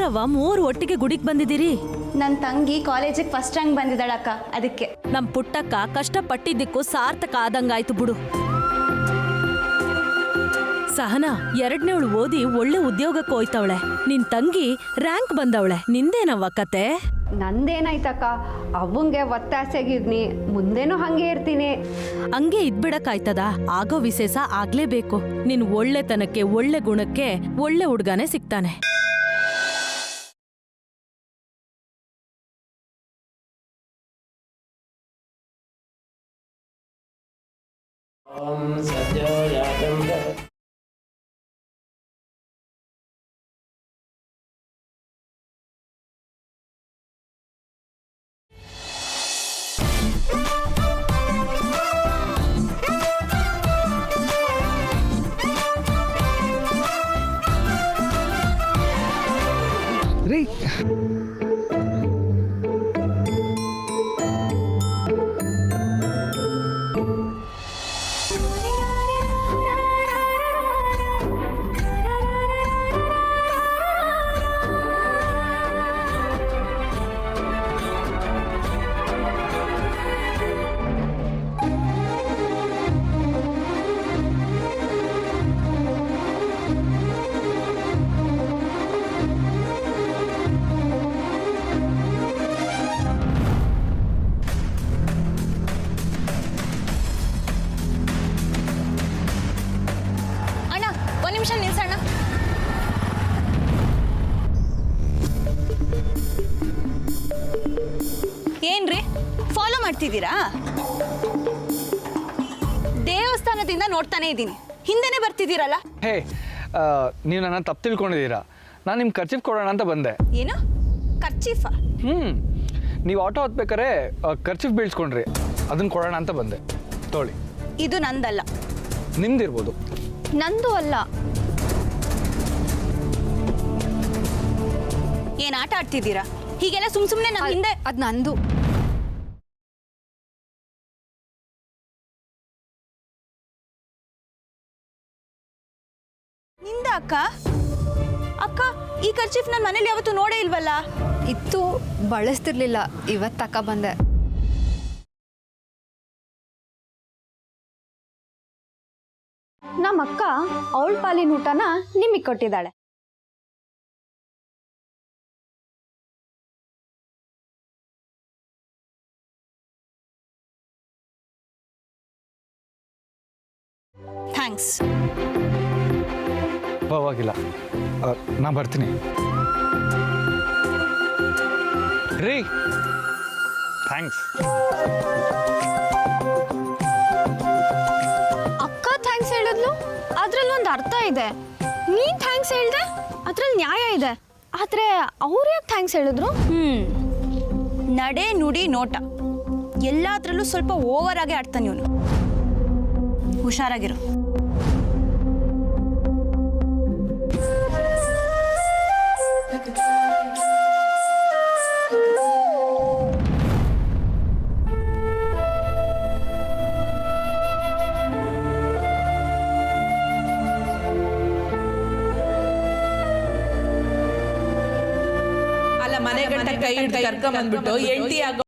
ಏನ್ರವ್ವ ಮೂರು ಒಟ್ಟಿಗೆ ಗುಡಿಗೆ ಬಂದಿದ್ದೀರಿ? ನನ್ನ ತಂಗಿ ಕಾಲೇಜಿಗೆ ಫಸ್ಟ್ ರ್ಯಾಂಕ್ ಬಂದಿದ್ದಾಳಕ್ಕ, ಅದಕ್ಕೆ. ನಮ್ ಪುಟ್ಟಕ್ಕ ಕಷ್ಟಪಟ್ಟಿದ್ದಕ್ಕೂ ಸಾರ್ಥಕ ಆದಂಗಾಯ್ತು ಬಿಡು. ಸಹನಾ 2ನೇವಳು ಓದಿ ಒಳ್ಳೆ ಉದ್ಯೋಗಕ್ಕೆ ಹೋಯ್ತವಳೆ. ನಿನ್ ತಂಗಿ ರ್ಯಾಂಕ್ ಬಂದವಳೆ. ನಿಂದೇನವ್ವ ಕತೆ? ನಂದೇನಾಯ್ತಕ್ಕ, ಅವಂಗೆ ಒತ್ತಾಸೆಗಿದ್ನಿ, ಮುಂದೇನೂ ಹಂಗೆ ಇರ್ತೀನಿ. ಹಂಗೆ ಇದ್ಬಿಡಕ್ಕಾಯ್ತದ? ಆಗೋ ವಿಶೇಷ ಆಗ್ಲೇಬೇಕು. ನಿನ್ ಒಳ್ಳೆತನಕ್ಕೆ ಒಳ್ಳೆ ಗುಣಕ್ಕೆ ಒಳ್ಳೆ ಹುಡ್ಗನೇ ಸಿಗ್ತಾನೆ. ರೀ ನಿಲ್ಸಣ್ಣ. ಏನ್ರಿ ಫಾಲೋ ಮಾಡ್ತಿದ್ದೀರಾ? ದೇವಸ್ಥಾನದಿಂದ ನೋಡ್ತಾನೆ ಇದ್ದೀನಿ, ಹಿಂದೆನೆ ಬರ್ತಿದ್ದೀರಲ್ಲ. ಹೇ, ನೀವು ನನ್ನ ತಪ್ಪು ತಿಳ್ಕೊಂಡಿದ್ದೀರಾ. ನಾನು ನಿಮ್ಮ ಖರ್ಚಿಫ್ ಕೊಡೋಣ ಅಂತ ಬಂದೆ. ಏನು ಖರ್ಚೀಫಾ? ನೀವು ಆಟೋ ಹತ್ಬೇಕಾರೆ ಖರ್ಚಿಫ್ ಬೀಳ್ಸ್ಕೊಂಡ್ರಿ, ಅದನ್ನ ಕೊಡೋಣ ಅಂತ ಬಂದೆ. ತೋಳಿ. ಇದು ನಂದಲ್ಲ. ನಿಮ್ದಿರ್ಬೋದು. ನಂದು ಅಲ್ಲ. ಏನ್ ಆಟ ಆಡ್ತಿದ್ದೀರಾ? ಹೀಗೆಲ್ಲ ಸುಮ್ನೆ ನಮ್ಮ ಹಿಂದೆ. ಅದು ನಂದು. ನಿಂದ ಅಕ್ಕ? ಅಕ್ಕ, ಈ ಖರ್ಚೀಫ್ ನನ್ನ ಮನೇಲಿ ಯಾವತ್ತೂ ನೋಡೇ ಇಲ್ವಲ್ಲ. ಇತ್ತು, ಬಳಸ್ತಿರ್ಲಿಲ್ಲ, ಇವತ್ತು ತಕ ಬಂದೆ. ನಮ್ಮಕ್ಕ ಅವಳ ಪಾಲಿನ ಊಟನ ನಿಮಗೆ ಕೊಟ್ಟಿದ್ದಾಳೆ. ಥ್ಯಾಂಕ್ಸ್. ಪರವಾಗಿಲ್ಲ, ನಾ ಬರ್ತೀನಿ. ರೀ, ಥ್ಯಾಂಕ್ಸ್. ಅಕ್ಕ ಥ್ಯಾಂಕ್ಸ್ ಹೇಳಿದ್ಲು, ಅದ್ರಲ್ಲಿ ಒಂದು ಅರ್ಥ ಇದೆ. ನೀನ್ ಥ್ಯಾಂಕ್ಸ್ ಹೇಳ್ದೆ, ಅದ್ರಲ್ಲಿ ನ್ಯಾಯ ಇದೆ. ಆದ್ರೆ ಅವ್ರು ಯಾಕೆ ಥ್ಯಾಂಕ್ಸ್ ಹೇಳಿದ್ರು? ನಡೆ ನುಡಿ ನೋಟ ಎಲ್ಲಾದ್ರಲ್ಲೂ ಸ್ವಲ್ಪ ಓವರ್ ಆಗಿ ಆಡ್ತಾನೆ ಇವನು. ಹುಷಾರಾಗಿರು. ಅಲ್ಲ, ಮನೆ ಗಂಟ ಕೈ ಹಿಡಿದು ಕರ್ಕೊಂಡ್ ಬಂದ್ಬಿಟ್ಟು ಎಂಟಿ ಆಗೋ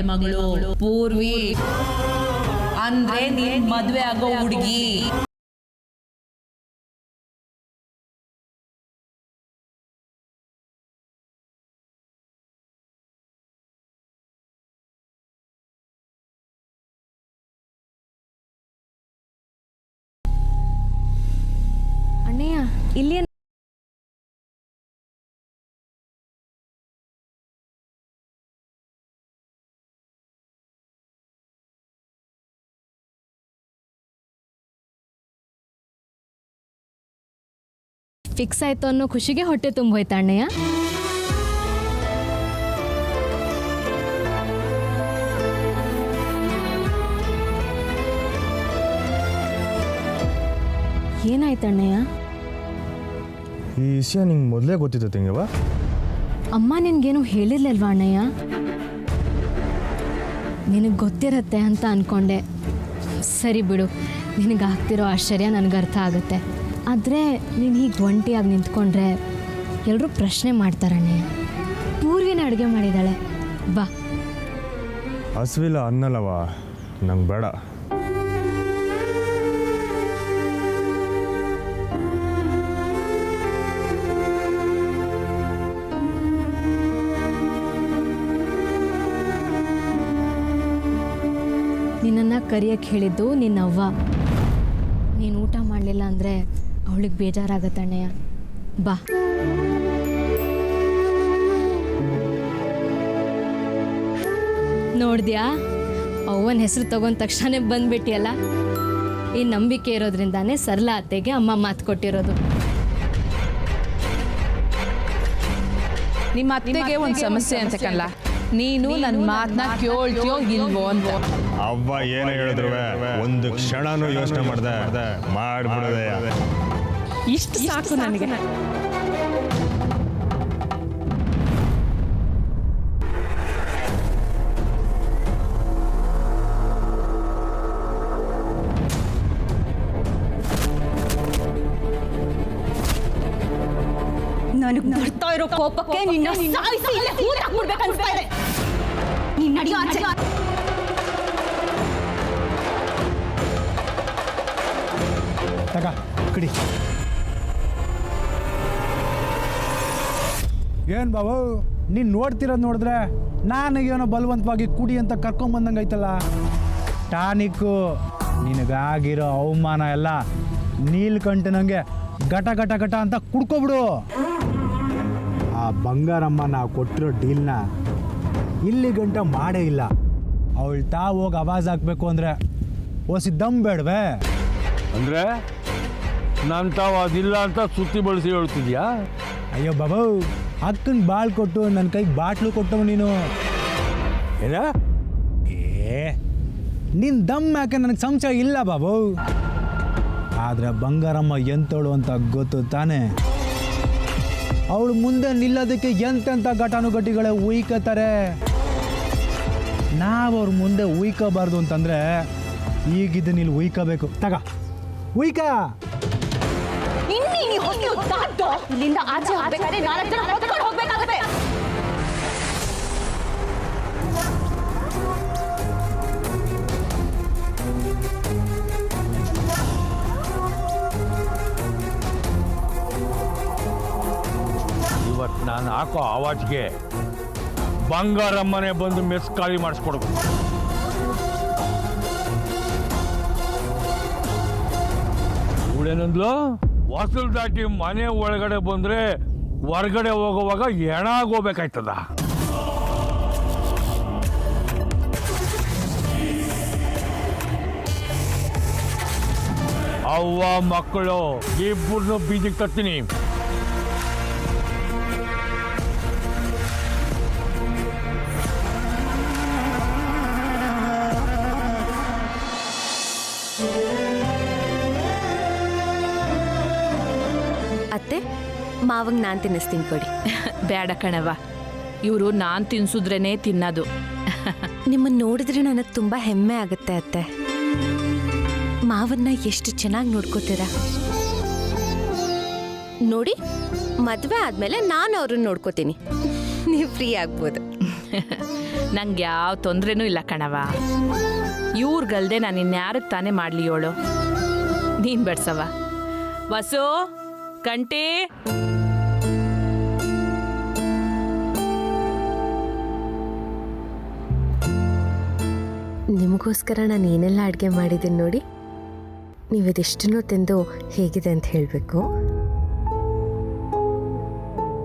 ಮಗಳು ಪೂರ್ವಿ ಅಂದ್ರೆ ನೀನ್ ಮದ್ವೆ ಆಗೋ ಹುಡುಗಿ. ಅಣ್ಣಯ್ಯ, ಇಲ್ಲಿ ಫಿಕ್ಸ್ ಆಯ್ತು ಅನ್ನೋ ಖುಷಿಗೆ ಹೊಟ್ಟೆ ತುಂಬೋಯ್ತಾ ಅಣ್ಣಯ್ಯ? ಏನಾಯ್ತಣ್ಣಯ್ಯ? ಈ ವಿಷಯ ನಿಂಗೆ ಮೊದಲೇ ಗೊತ್ತಿತ್ತು ತಂಗವ? ಅಮ್ಮ ನಿನ್ಗೇನು ಹೇಳಿರ್ಲಿಲ್ವಾ ಅಣ್ಣಯ್ಯ? ನಿನಗೆ ಗೊತ್ತಿರತ್ತೆ ಅಂತ ಅಂದ್ಕೊಂಡೆ. ಸರಿ ಬಿಡು, ನಿನಗಾಗ್ತಿರೋ ಆಶ್ಚರ್ಯ ನನಗೆ ಅರ್ಥ ಆಗುತ್ತೆ. ಆದರೆ ನೀನು ಹೀಗೆ ಒಂಟಿಯಾಗಿ ನಿಂತ್ಕೊಂಡ್ರೆ ಎಲ್ಲರೂ ಪ್ರಶ್ನೆ ಮಾಡ್ತಾರಣ್ಣೆ. ಪೂರ್ವಿನ ಅಡುಗೆ ಮಾಡಿದ್ದಾಳೆ, ಬಾ. ಹಸುವಿಲ್ಲ ಅನ್ನಲ್ಲವ, ನಂಗೆ ಬೇಡ. ನಿನ್ನನ್ನು ಕರಿಯಕ್ಕೆ ಹೇಳಿದ್ದು ನಿನ್ನ ಅವ್ವ. ನೀನು ಊಟ ಮಾಡಲಿಲ್ಲ ಅಂದರೆ ಅವಳಿಗೆ ಬೇಜಾರಾಗತ್ತಣ್ಣಯ್ಯ, ಬಾ. ನೋಡ್ದ್ಯಾ, ಅವ್ವನ ಹೆಸರು ತಗೊಂಡ ತಕ್ಷಣ ಬಂದ್ಬಿಟ್ಟಿಯಲ್ಲ. ಈ ನಂಬಿಕೆ ಇರೋದ್ರಿಂದಾನೇ ಸರಳ ಅತ್ತೆಗೆ ಅಮ್ಮ ಮಾತು ಕೊಟ್ಟಿರೋದು. ನಿಮ್ಮ ಅತ್ತೆಗೆ ಒಂದು ಸಮಸ್ಯೆ ಅಂತ ಕಣ್ಲ, ನೀನು ನನ್ನ ಮಾತನ್ನ ಕೇಳ್ತೀಯೋ ಇಲ್ವೋ ಅಂತ. ಅವ್ವ ಏನು ಹೇಳಿದ್ರು ಒಂದು ಕ್ಷಣನೂ ಯೋಚನೆ ಮಾಡ್ಬಿಡದೆ. ಇಷ್ಟು ಸಾಕು ನನಗೆ. ನನಗೆ ಬರ್ತಾ ಇರೋ ಕೋಪಕ್ಕೆ ನಿನ್ನ ಸಾಯಿಸಿ ಇಲ್ಲೇ ಹೂತಾಕ್ಬಿಡ್ಬೇಕನ್ಸ್ತಾ ಇದೆ. ನೀನ್ ನಡಿಯೋ ಆಚೆ. ತಗ ಕಡಿ. ಏನು ಬಾಬು, ನೀನು ನೋಡ್ತಿರೋದು ನೋಡಿದ್ರೆ ನನಗೇನೋ ಬಲವಂತವಾಗಿ ಕುಡಿ ಅಂತ ಕರ್ಕೊಂಬಂದಂಗೆ ಐತಲ್ಲ. ಟಾನಿಕ್ಕು ನಿನಗಾಗಿರೋ ಅವಮಾನ ಎಲ್ಲ ನೀಲ್ಕಂಠನಂಗೆ ಘಟ ಘಟ ಘಟ ಅಂತ ಕುಡ್ಕೊಬಿಡು. ಆ ಬಂಗಾರಮ್ಮ ನಾವು ಕೊಟ್ಟಿರೋ ಡೀಲ್ನ ಇಲ್ಲಿ ಗಂಟ ಮಾಡೇ ಇಲ್ಲ. ಅವಳು ತಾವು ಹೋಗಿ ಆವಾಜ್ ಹಾಕ್ಬೇಕು ಅಂದರೆ ಓಸಿ ದಮ್ ಬೇಡವೇ? ಅಂದರೆ ನಾನು ತಾವು ಅದಿಲ್ಲ ಅಂತ ಸುತ್ತಿ ಬಳಸಿ ಹೇಳ್ತಿದ್ಯಾ? ಅಯ್ಯೋ ಬಾಬು, ಅಕ್ಕನ ಬಾಳ್ ಕೊಟ್ಟು ನನ್ನ ಕೈಗೆ ಬಾಟ್ಲು ಕೊಟ್ಟವು ನೀನು. ಏನ? ನಿನ್ನ ದಮ್ ಯಾಕೆ ನನಗೆ ಸಂಶಯ ಇಲ್ಲ ಬಾಬು. ಆದರೆ ಬಂಗಾರಮ್ಮ ಎಂತೋಳು ಅಂತ ಗೊತ್ತು ತಾನೆ. ಅವಳು ಮುಂದೆ ನಿಲ್ಲೋದಕ್ಕೆ ಎಂತೆಂಥ ಘಟಾನುಘಟಿಗಳೇ ಉಯ್ಕೋತಾರೆ. ನಾವು ಅವ್ರ ಮುಂದೆ ಉಯ್ಕೋಬಾರ್ದು ಅಂತಂದರೆ ಈಗಿದ್ದು ಇಲ್ಲಿ ಉಯ್ಕೋಬೇಕು. ತಗ ಉಯ್ಕ. ಇಲ್ಲಿಂದ ಆಚೆ ಹೋಗ್ಬೇಕಾದ್ರೆ 4 ಜನ ಹೊತ್ಕೊಂಡು ಹೋಗ್ಬೇಕಾಗುತ್ತೆ. ಇವತ್ತು ನಾನು ಹಾಕೋ ಆವಾಜ್ಗೆ ಬಂಗಾರಮ್ಮನೆ ಬಂದು ಮೆಸ್ ಖಾಲಿ ಮಾಡಿಸ್ಕೊಡ್ಬೇಕು. ಇವಳೇನಂದ್ಲು, ವಾಸಲ್ ದಾಟಿ ಮನೆ ಒಳಗಡೆ ಬಂದ್ರೆ ಹೊರಗಡೆ ಹೋಗುವಾಗ ಎಣಾಗೋಗ್ಬೇಕಾಯ್ತದ. ಅವ್ವ ಮಕ್ಕಳು ಇಬ್ಬರನ್ನು ಬೀದಿಗೆ ತರ್ತೀನಿ. ಅತ್ತೆ, ಮಾವಂಗೆ ನಾನು ತಿನ್ನಿಸ್ತೀನಿ ಕೊಡಿ. ಬೇಡ ಕಣವ, ಇವರು ನಾನು ತಿನ್ಸಿದ್ರೇನೆ ತಿನ್ನೋದು. ನಿಮ್ಮನ್ನು ನೋಡಿದ್ರೆ ನನಗೆ ತುಂಬ ಹೆಮ್ಮೆ ಆಗುತ್ತೆ ಅತ್ತೆ. ಮಾವನ್ನ ಎಷ್ಟು ಚೆನ್ನಾಗಿ ನೋಡ್ಕೋತೀರಾ ನೋಡಿ. ಮದುವೆ ಆದಮೇಲೆ ನಾನು ಅವ್ರನ್ನ ನೋಡ್ಕೋತೀನಿ, ನೀವು ಫ್ರೀ ಆಗ್ಬೋದು. ನಂಗೆ ಯಾವ ತೊಂದರೆನೂ ಇಲ್ಲ ಕಣವ. ಇವ್ರಿಗಲ್ದೆ ನಾನು ಇನ್ಯಾರಿಗೆ ತಾನೇ ಮಾಡಲಿ ಹೇಳು. ನೀನು ಬಡ್ಸವ. ವಸು, ಕಂಟಿ, ನಿಮಗೋಸ್ಕರ ನಾನು ಏನೆಲ್ಲ ಅಡುಗೆ ಮಾಡಿದ್ದೀನಿ ನೋಡಿ. ನೀವು ಇದೆಷ್ಟನ್ನೂ ತಿಂದು ಹೇಗಿದೆ ಅಂತ ಹೇಳಬೇಕು.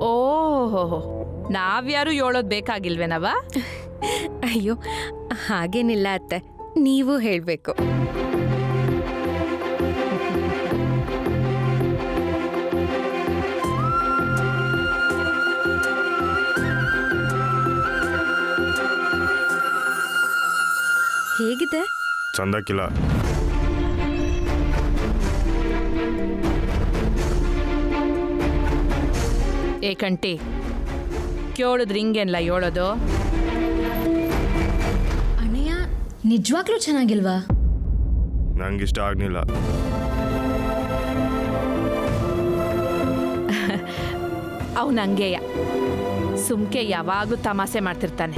ಓಹೋ, ನಾವ್ಯಾರು ಹೇಳೋದು ಬೇಕಾಗಿಲ್ವೇನವ? ಅಯ್ಯೋ ಹಾಗೇನಿಲ್ಲ ಅತ್ತೆ, ನೀವು ಹೇಳಬೇಕು. ಹೇಗಿದೆ? ಚಂದಕ್ಕಿಲ್ಲ. ಏ ಕಂಟಿ, ಕೇಳಿದ್ರೆ ಹಿಂಗೇನಲ್ಲ ಹೇಳೋದು? ಅಣ್ಣಯ್ಯ, ನಿಜವಾಗ್ಲೂ ಚೆನ್ನಾಗಿಲ್ವಾ? ನಂಗಿಷ್ಟ ಆಗಲಿಲ್ಲ. ಅವನು ಹಂಗೆಯ ಸುಮ್ಕೆ ಯಾವಾಗಲೂ ತಮಾಷೆ ಮಾಡ್ತಿರ್ತಾನೆ.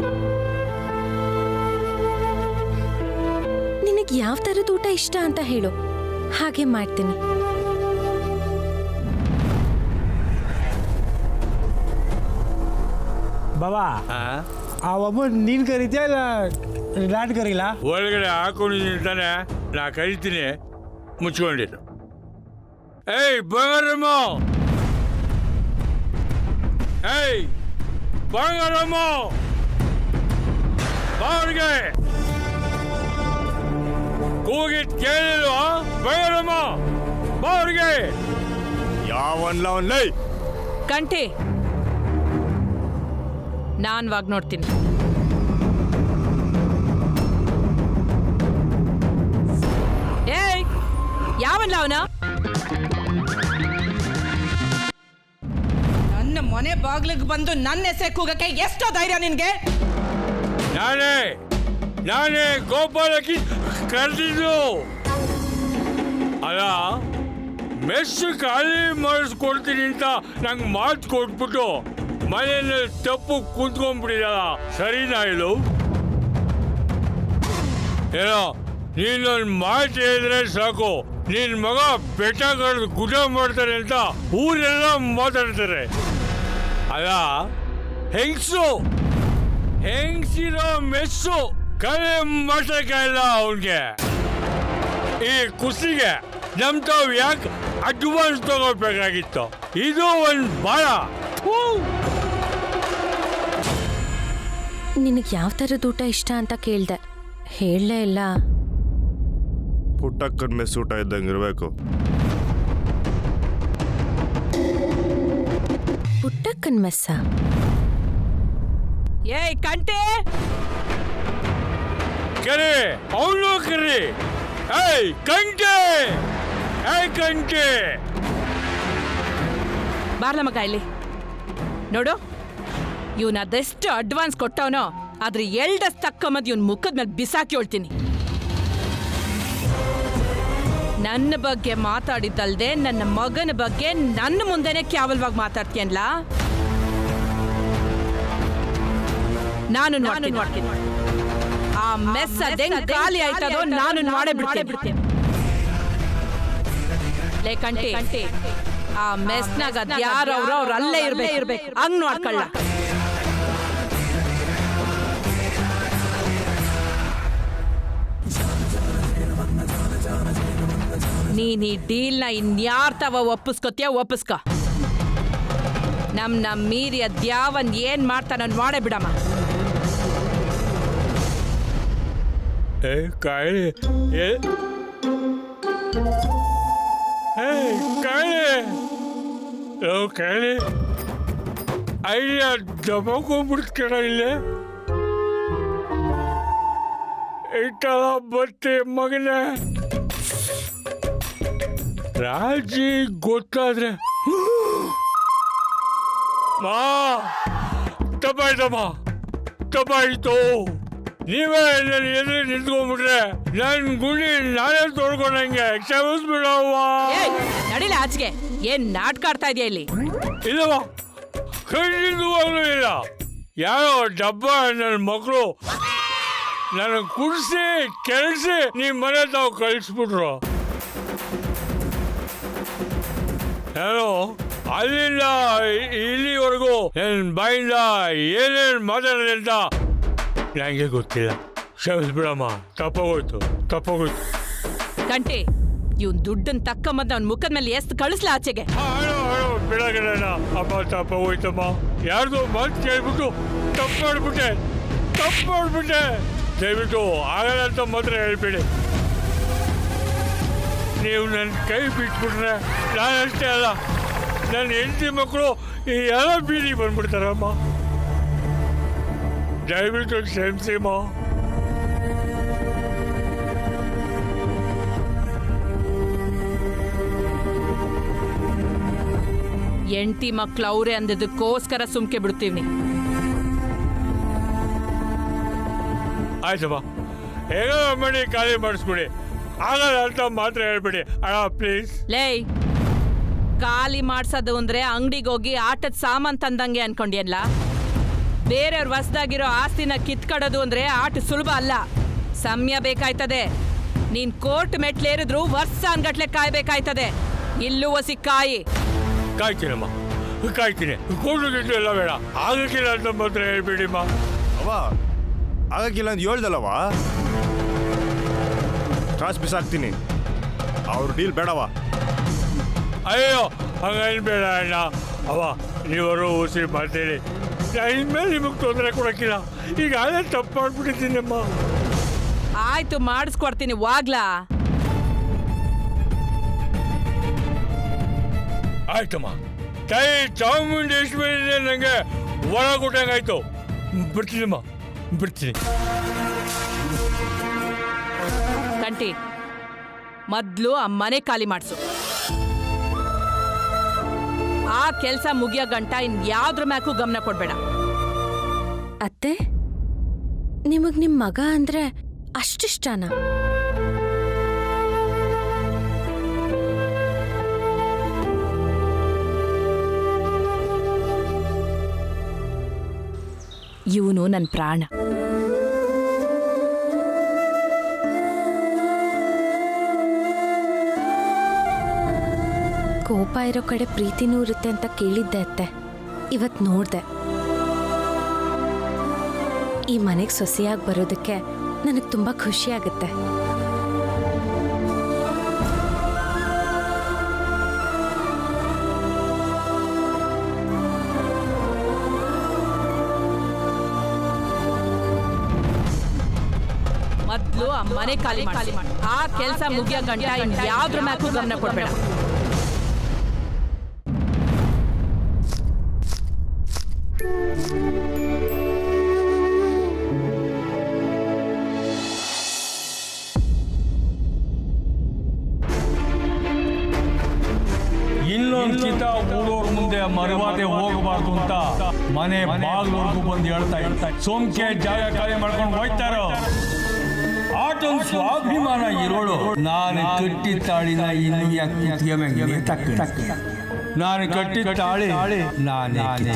ನಿನಗೆ ಯಾವ ಥರದ ಊಟ ಇಷ್ಟ ಅಂತ ಹೇಳು, ಹಾಗೆ ಮಾಡ್ತೀನಿ. ಬಾಬಾ ಆ ಒಬ್ಬ ನೀನು ಕರಿತೀಯ ಇಲ್ಲ ನಾನು ಕರೀಲ? ಒಳಗಡೆ ಹಾಕೊಂಡಿದ್ದೀನಿ ತಾನೆ, ನಾ ಕರಿತೀನಿ, ಮುಚ್ಕೊಂಡಿರು. ಏಯ್ ಬಂಗಾರಮ್ಮ, ಏಯ್ ಬಂಗಾರಮ್ಮ, ಬಾವ್ರಿಗೆ ಕೂಗಿದ್ ಕೇಳಿಲ್ವಾ? ಬಂಗಾರಮ್ಮ ಬಾವ್ರಿಗೆ. ಯಾವನ್ಲ ಅವನ್ಲೈ ಕಂಠಿ ನಾನು ವಾಗ ನೋಡ್ತೀನಿ. ಏಯ್ ಯಾವನ್ಲ ಅವನ? ನನ್ನ ಮನೆ ಬಾಗ್ಲಿಗೆ ಬಂದು ನನ್ನ ಹೆಸರು ಕೂಗಕ್ಕೆ ಎಷ್ಟೋ ಧೈರ್ಯ ನಿನ್ಗೆ? ನಾನೇ ಗೋಪಾಲಕ್ಕೆ ಕರೆದಿದ್ದು ಅಲ್ಲ. ಮೆಸ್ಸು ಖಾಲಿ ಮಾಡಿಸ್ಕೊಡ್ತೀನಿ ಅಂತ ನಂಗೆ ಮಾತು ಕೊಟ್ಬಿಟ್ಟು ಮನೆಯಲ್ಲಿ ತಪ್ಪು ಕುಂತ್ಕೊಂಡ್ಬಿಟ್ಟಿದಲ್ಲ, ಸರಿನಾ ಇದು? ಏನೋ ನೀನೊಂದು ಮಾತು ಹೇಳಿದ್ರೆ ಸಾಕು, ನಿನ್ನ ಮಗ ಬೆಟ್ಟ ಕಡ್ದು ಗುಡ್ಡ ಮಾಡ್ತಾರೆ ಅಂತ ಊರೆಲ್ಲ ಮಾತಾಡ್ತಾರೆ. ಅಲ್ಲ ಹೆಂಗ್ಸಿರೋ ಮೆಸ್ಸು ಕಲೆ ಮಾಡ್ಸಕ್ಕಾಗಿಲ್ಲ ಅವನಿಗೆ. ಈ ಕುಸಿಗೆ ನಮ್ ತಾವ್ ಯಾಕೆ ಅಡ್ವಾನ್ಸ್ ತಗೋಬೇಕಾಗಿತ್ತು? ಇದು ಒಂದು ಬಾಳ. ನಿನಗೆ ಯಾವ ಥರದ ಊಟ ಇಷ್ಟ ಅಂತ ಕೇಳ್ದೆ, ಹೇಳಲೇ ಇಲ್ಲ. ಪುಟ್ಟಕ್ಕನ ಮೆಸ್ ಊಟ ಇದ್ದಂಗಿರ್ಬೇಕು. ಪುಟ್ಟಕ್ಕನ ಮೆಸ್ಸ? ಏಯ್ ಕಂಠಿ ಕರಿ, ಅವನು ಕರಿ. ಏಯ್ ಕಂಠೆ, ಏಯ್ ಕಂಠೆ, ಬಾರ್ಲ ಮಗ ಇಲ್ಲಿ ನೋಡು. ಇವನ್ ಅದೆಷ್ಟು ಅಡ್ವಾನ್ಸ್ ಕೊಟ್ಟವನೋ ಅದ್ರ ಎಲ್ಡಸ್ ತಕ್ಕಮದ್ ಇವನ್ ಮುಖದ ಮೇಲೆ ಬಿಸಾಕಿ ಹೇಳ್ತೀನಿ. ನನ್ನ ಬಗ್ಗೆ ಮಾತಾಡಿದ್ದಲ್ದೆ ನನ್ನ ಮಗನ ಬಗ್ಗೆ ನನ್ನ ಮುಂದೆನೆ ಕ್ಯಾವಲ್ವಾಗಿ ಮಾತಾಡ್ತೀಯನ್ಲ. ನಾನು ನೋಡ್ತೀನಿ ಆ ಮೆಸ್ ಅದೆಂಗ್ ಖಾಲಿ ಆಯ್ತದೋ ನಾನು ಮಾಡೇ ಬಿಡ್ತೇನೆ. ಲೇ ಕಂಠಿ, ಆ ಮೆಸ್ನಾಗ ಅದ್ಯಾರವ್ರು ಅವ್ರು ಅಲ್ಲೇ ಇರ್ಬೇಕು, ಹಂಗ್ ನೋಡ್ಕೊಳ್ಳ. ನೀನ್ ಈ ಡೀಲ್ನ ಇನ್ಯಾರ್ ತವ ಒಪ್ಪಿಸ್ಕೊತೀಯ ಒಪ್ಪಿಸ್ಕೊ. ನಮ್ ಮೀರಿ ಅದ್ಯಾವನ್ ಏನ್ ಮಾಡ್ತಾನ ಮಾಡೇ ಬಿಡಮ್ಮ. ಕಾಳಿ ಕಾಳಿ ಐಡಿಯಾ ದಬಾಕೊಂಡ್ಬಿಡ್ತು ಕೇಳ. ಇಲ್ಲೇ ಇಟ್ಟಲ್ಲ ಬತ್ತೆ ಮಗನ. ರಾಜಿ ಗೊತ್ತಾದ್ರೆ ಮಾ ತಪ್ಪಾಯ್ತು. ನೀವೇ ನನ್ನ ಎದುರು ನಿಂತ್ಕೊಂಡ್ಬಿಟ್ರೆ ನನ್ನ ಗುಂಡಿ ನಾನೇ ತೊಳ್ಕೊಂಡಂಗೆ. ಕ್ಷಮಿಸ್ಬಿಡವ್ವ. ನಡಿಲ ಆಚೆಗೆ. ಏನ್ ನಾಟಕ ಆಡ್ತಾ ಇದೆಯಾ ಇಲ್ಲಿ? ಇಲ್ಲವ, ಖಂಡಿತವಾಗ್ಲೂ ಇಲ್ಲ. ಯಾರೋ ಡಬ್ಬ ನನ್ನ ಮಕ್ಕಳು ನನ್ನ ಕುಡಿಸಿ ಕೆಲ್ಸಿ ನಿಮ್ಮ ಮನೆ ತಾವು ಕಳಿಸ್ಬಿಟ್ರು. ನಾನು ಅಲ್ಲಿಂದ ಇಲ್ಲಿವರೆಗೂ ನನ್ನ ಬಾಯಿಂದ ಏನೇನು ಮಾತಾಡಿದೆ ಅಂತ ನನಗೆ ಗೊತ್ತಿಲ್ಲ. ಕ್ಷಮಿಸ್ಬಿಡಮ್ಮ, ತಪ್ಪಾಗೋಯ್ತು. ಕಂಠಿ, ಇವ್ನ್ ದುಡ್ಡನ್ ತಕ್ಕಂಬಂದ ಅವ್ನ ಮುಖದ ಮೇಲೆ ಎಷ್ಟು ಕಳಿಸ್ಲ ಆಚೆಗೆ. ಬಿಡಗಣ ಅಮ್ಮ, ತಪ್ಪಾಗೋಯ್ತಮ್ಮ. ಯಾರ್ದು ಮಾತು ಕೇಳ್ಬಿಟ್ಟು ತಪ್ಪು ಮಾಡ್ಬಿಟ್ಟೆ. ದಯವಿಟ್ಟು ಆಗಲ್ಲ ಅಂತ ಮಾತ್ರ ಹೇಳ್ಬೇಡಿ. ನೀವು ನನ್ನ ಕೈ ಬಿಟ್ಬಿಟ್ರೆ ನಾನಷ್ಟೇ ಅಲ್ಲ, ನನ್ನ ಹೆಂಡತಿ ಮಕ್ಕಳು ಈ ಎಲ್ಲ ಬೀದಿ ಬಂದ್ಬಿಡ್ತಾರಮ್ಮ. ದಯವಿಟ್ಟು ಕ್ಷಮಿಸಿಮ್ಮ. ಹೆಂಡತಿ ಮಕ್ಳು ಅವ್ರೆ ಅಂದದಕ್ಕೋಸ್ಕರ ಸುಮ್ಕೆ ಬಿಡ್ತೀವಿ. ಆಯ್ತಮ್ಮ, ಹೇಗೋ ಮನೆ ಖಾಲಿ ಮಾಡಿಸ್ಬಿಡಿ. ಆಗಲ್ಲ ಅಂತ ಮಾತ್ರ ಹೇಳ್ಬಿಡಿ ಅಣ್ಣ ಪ್ಲೀಸ್. ಲೇಯ್, ಖಾಲಿ ಮಾಡ್ಸೋದು ಅಂದ್ರೆ ಅಂಗಡಿಗೆ ಹೋಗಿ ಆಟದ ಸಾಮಾನ್ ತಂದಂಗೆ ಅನ್ಕೊಂಡ್ಯಲ್ಲ. ಬೇರೆಯವ್ರ ಹೊಸ್ದಾಗಿರೋ ಆಸ್ತಿನ ಕಿತ್ಕಡೋದು ಅಂದ್ರೆ ಆಟ ಸುಲಭ ಅಲ್ಲ, ಸಮಯ ಬೇಕಾಯ್ತದೆ. ನೀನ್ ಕೋರ್ಟ್ ಮೆಟ್ಲೇರಿದ್ರು ವರ್ಷ ಅನ್ಗಟ್ಲೆ ಕಾಯ್ಬೇಕಾಯ್ತದೆ. ಇಲ್ಲೂ ಒಸಿ ಕಾಯಿ. ಕಾಯ್ತೀನಮ್ಮ, ಕಾಯ್ತೀನಿ. ಕೂಡಲಿದ್ದು ಎಲ್ಲ ಬೇಡ, ಆಗಕ್ಕಿಲ್ಲ ಅಂತ ಮಾತ್ರ ಹೇಳ್ಬಿಡಿಮ್ಮ. ಅವ ಆಗಕ್ಕಿಲ್ಲ ಅಂತ ಹೇಳ್ದಲ್ಲವ, ಕ್ರಾಸ್ ಬಿಸಾಕ್ತೀನಿ. ಅವ್ರ ಡೀಲ್ ಬೇಡವ. ಅಯ್ಯೋ ಹಂಗೇನು ಬೇಡ ಅಣ್ಣ. ಅವ ನೀವರು ಉಸಿರು ಮಾತೇಳಿ ಇನ್ಮೇಲೆ ನಿಮಗೆ ತೊಂದರೆ ಕೊಡೋಕ್ಕಿಲ್ಲ. ಈಗ ಅದೇ ತಪ್ಪು ಮಾಡ್ಬಿಟ್ಟಿದ್ದೀನಮ್ಮ. ಆಯ್ತು, ಮಾಡಿಸ್ಕೊಡ್ತೀನಿ ವಾಗ್ಲಾ. ಆಯ್ತಮ್ಮ, ತಾಯಿ ಚಾಮುಂಡೇಶ್ವರಿನೇ ನನಗೆ ಒಳ ಕೊಟ್ಟಂಗಾಯ್ತು. ಬಿಡ್ತೀನಮ್ಮ, ಬಿಡ್ತೀನಿ. ಕಂಟಿ, ಮೊದ್ಲು ಆ ಮನೆ ಖಾಲಿ ಮಾಡಿಸು. ಆ ಕೆಲಸ ಮುಗಿಯೋ ಗಂಟ ಇನ್ ಯಾವ್ದ್ರ ಮ್ಯಾಕೂ ಗಮನ ಕೊಡ್ಬೇಡ. ಅತ್ತೆ, ನಿಮಗ್ ನಿಮ್ ಮಗ ಅಂದ್ರೆ ಅಷ್ಟಿಷ್ಟನಾ? ಇವನು ನನ್ನ ಪ್ರಾಣ. ಕೋಪ ಇರೋ ಕಡೆ ಪ್ರೀತಿನೂ ಇರುತ್ತೆ ಅಂತ ಕೇಳಿದ್ದೆ ಅತ್ತೆ. ಇವತ್ತು ನೋಡ್ದೆ. ಈ ಮನೆಗೆ ಸೊಸೆಯಾಗಿ ಬರೋದಕ್ಕೆ ನನಗೆ ತುಂಬ ಖುಷಿ ಆಗುತ್ತೆ. ಮೊದ್ಲು ಆ ಮನೆ ಖಾಲಿ ಮಾಡಿ. ಆ ಕೆಲಸ ಮುಗಿಯೋ ಗಂಟ ಇನ್ ಯಾವ್ದ್ರ ಮ್ಯಾಕೂ ಗಮನ ಕೊಡ್ಬೇಡ. ಇನ್ನೊಂದು ಚಿತ ಊರೋರ್ ಮುಂದೆ ಮರವಾದೆ ಹೋಗಬಾರ್ದು ಅಂತ ಮನೆ ಬಾಗ್ಲವರೆಗೂ ಬಂದು ಹೇಳ್ತಾ ಇರ್ತಾರೆ. ಸೋಮ್ಕೆ ಜಾಗ ಖಾಲಿ ಮಾಡ್ಕೊಂಡು ಹೋಯ್ತಾರೋ. ಆಟೊಂದು ಸ್ವಾಭಿಮಾನ ಇರೋಳು. ನಾನು ಕಟ್ಟಿದ ತಾಳಿನ ಇನ್ನು ಯಾಕೆ ನಾನು ಕಟ್ಟಿದ ತಾಳಿ ನಾನೇ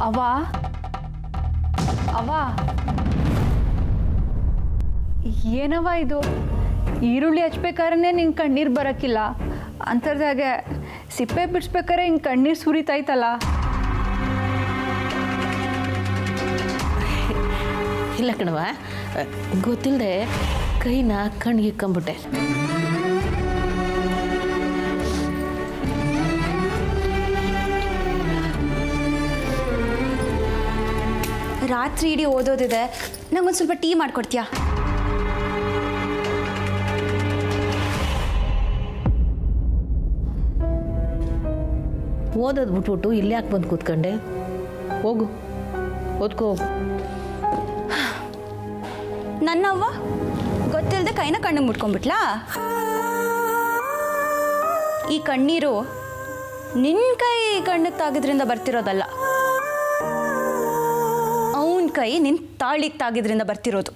ಅವ ಅವ ಏನವ ಇದು? ಈರುಳ್ಳಿ ಹಚ್ಬೇಕಾದ್ರೆ ನಿಂಗೆ ಕಣ್ಣೀರು ಬರೋಕ್ಕಿಲ್ಲ ಅಂಥದ್ದಾಗೆ ಸಿಪ್ಪೆ ಬಿಡಿಸ್ಬೇಕಾರೆ ಹಿಂಗೆ ಕಣ್ಣೀರು ಸುರಿತೈತಲ್ಲ. ಇಲ್ಲ ಕಣವ, ಗೊತ್ತಿಲ್ಲದೆ ಕೈನ ಕಣ್ಣಿಗೆ ಇಕ್ಕಂಬಿಟ್ಟೆ. ರಾತ್ರಿ ಇಡೀ ಓದೋದಿದೆ, ನಂಗೊಂದು ಸ್ವಲ್ಪ ಟೀ ಮಾಡಿಕೊಡ್ತೀಯಾ? ಓದೋದು ಬಿಟ್ಬಿಟ್ಟು ಇಲ್ಲಿ ಯಾಕೆ ಬಂದು ಕೂತ್ಕೊಂಡೆ? ಹೋಗು, ಓದ್ಕೋ ಹೋಗು. ನನ್ನವ್ವ ಗೊತ್ತಿಲ್ಲದೆ ಕೈನ ಕಣ್ಣಿಗೆ ಮುಟ್ಕೊಂಡ್ಬಿಟ್ಲಾ? ಈ ಕಣ್ಣೀರು ನಿನ್ನ ಕೈ ಕಣ್ಣಿಗೆ ತಾಗಿದ್ರಿಂದ ಬರ್ತಿರೋದಲ್ಲ, ಅವನ ಕೈ ನಿನ್ನ ತಾಳಿಗೆ ತಾಗಿದ್ರಿಂದ ಬರ್ತಿರೋದು.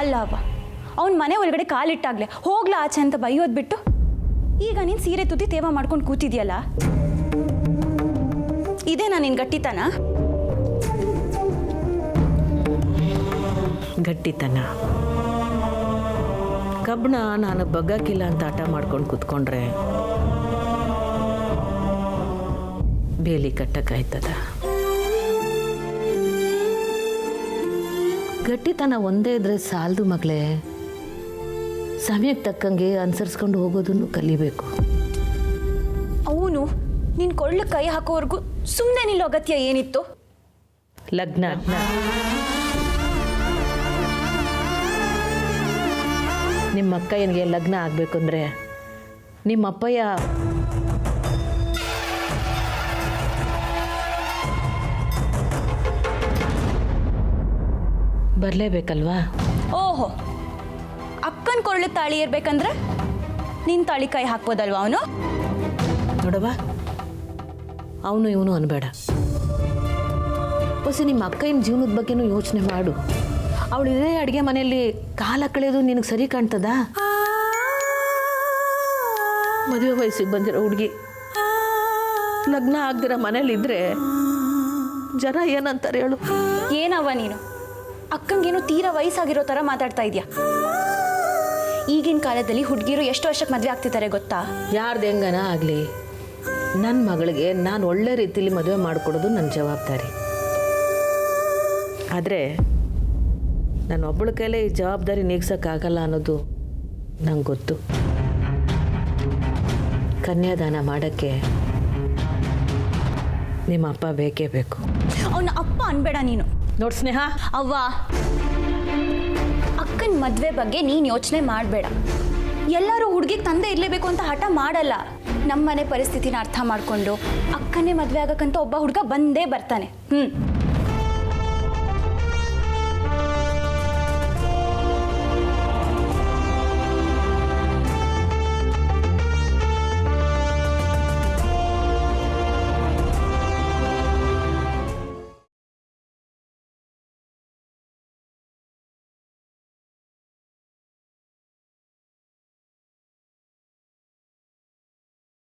ಅಲ್ಲ ಅವ್ವ, ಅವನ ಮನೆ ಒಳಗಡೆ ಕಾಲಿಟ್ಟಾಗ್ಲೆ ಹೋಗ್ಲಾ ಆಚೆ ಅಂತ ಬೈಯೋದು ಬಿಟ್ಟು ಈಗ ನೀನು ಸೀರೆ ತುದಿ ತೇವ ಮಾಡ್ಕೊಂಡು ಕೂತಿದ್ಯಲ್ಲ, ಇದೇನಾ ನಿನ್ನ ಗಟ್ಟಿತನ? ಗಟ್ಟಿತನ ಕಬ್ಬಣ ನಾನು ಬಗ್ಗಕ್ಕಿಲ್ಲ ಅಂತ ಆಟ ಮಾಡ್ಕೊಂಡು ಕೂತ್ಕೊಂಡ್ರೆ ಬೇಲಿ ಕಟ್ಟಕ್ಕಾಯ್ತದ? ಗಟ್ಟಿತನ ಒಂದೇ ಇದ್ರೆ ಸಾಲದು ಮಗಳೇ. ಸಮಯಕ್ಕೆ ತಕ್ಕಂಗೆ ಅನುಸರಿಸ್ಕೊಂಡು ಹೋಗೋದನ್ನು ಕಲಿಬೇಕು. ಅವನು ನಿನ್ನ ಕೊಳ್ಳ ಕೈ ಹಾಕೋವರೆಗೂ ಸುಮ್ಮನೆ ನಿಲ್ಲೋ ಅಗತ್ಯ ಏನಿತ್ತು? ಲಗ್ನ ನಿಮ್ಮ ಅಕ್ಕಯ್ಯನಿಗೆ ಲಗ್ನ ಆಗಬೇಕು ಅಂದರೆ ನಿಮ್ಮ ಅಪ್ಪಯ್ಯ ಬರಲೇಬೇಕಲ್ವಾ? ಓಹೋ, ಅಕ್ಕನ ಅಕ್ಕನ ಕೊರಳು ತಾಳಿ ಇರ್ಬೇಕಂದ್ರೆ ನಿನ್ನ ತಾಳಿ ಕೈ ಹಾಕ್ಬೋದಲ್ವ ಅವನು? ನೋಡವ, ಅವನು ಇವನು ಅನ್ಬೇಡ. ಹೊಸ ನಿಮ್ಮ ಅಕ್ಕನ ಜೀವನದ ಬಗ್ಗೆನೂ ಯೋಚನೆ ಮಾಡು. ಅವಳು ಇದೇ ಅಡುಗೆ ಮನೆಯಲ್ಲಿ ಕಾಲ ಕಳೆಯೋದು ನಿನಗೆ ಸರಿ ಕಾಣ್ತದಾ? ಮದುವೆ ವಯಸ್ಸಿಗೆ ಬಂದಿರೋ ಹುಡುಗಿ ಲಗ್ನ ಆಗ್ದಿರೋ ಮನೇಲಿದ್ರೆ ಜನ ಏನಂತಾರೆ ಹೇಳು? ಏನವ್ವ ನೀನು ಅಕ್ಕಂಗೇನು ತೀರಾ ವಯಸ್ಸಾಗಿರೋ ಥರ ಮಾತಾಡ್ತಾ ಇದೆಯಾ? ಈಗಿನ ಕಾಲದಲ್ಲಿ ಹುಡುಗಿರು ಎಷ್ಟು ವರ್ಷಕ್ಕೆ ಮದುವೆ ಆಗ್ತಿದ್ದಾರೆ ಗೊತ್ತಾ? ಯಾರ್ದು ಹೆಂಗನ ಆಗಲಿ, ನನ್ನ ಮಗಳಿಗೆ ನಾನು ಒಳ್ಳೆ ರೀತಿಲಿ ಮದುವೆ ಮಾಡಿಕೊಡೋದು ನನ್ನ ಜವಾಬ್ದಾರಿ. ಆದರೆ ನಾನು ಒಬ್ಬಳ ಕೈಲೇ ಈ ಜವಾಬ್ದಾರಿ ನೀಗ್ಸೋಕ್ಕಾಗಲ್ಲ ಅನ್ನೋದು ನಂಗೆ ಗೊತ್ತು. ಕನ್ಯಾದಾನ ಮಾಡೋಕ್ಕೆ ನಿಮ್ಮ ಅಪ್ಪ ಬೇಕೇ ಬೇಕು. ಅವನ ಅಪ್ಪ ಅನ್ಬೇಡ ನೀನು. ನೋಡು ಸ್ನೇಹ, ಅವ್ವ, ಅಕ್ಕನ ಮದುವೆ ಬಗ್ಗೆ ನೀನು ಯೋಚನೆ ಮಾಡಬೇಡ. ಎಲ್ಲರೂ ಹುಡುಗಿಗೆ ತಂದೆ ಇರಲೇಬೇಕು ಅಂತ ಹಠ ಮಾಡಲ್ಲ. ನಮ್ಮನೆ ಪರಿಸ್ಥಿತಿನ ಅರ್ಥ ಮಾಡಿಕೊಂಡು ಅಕ್ಕನೇ ಮದುವೆ ಆಗಕ್ಕಂತ ಒಬ್ಬ ಹುಡುಗ ಬಂದೇ ಬರ್ತಾನೆ.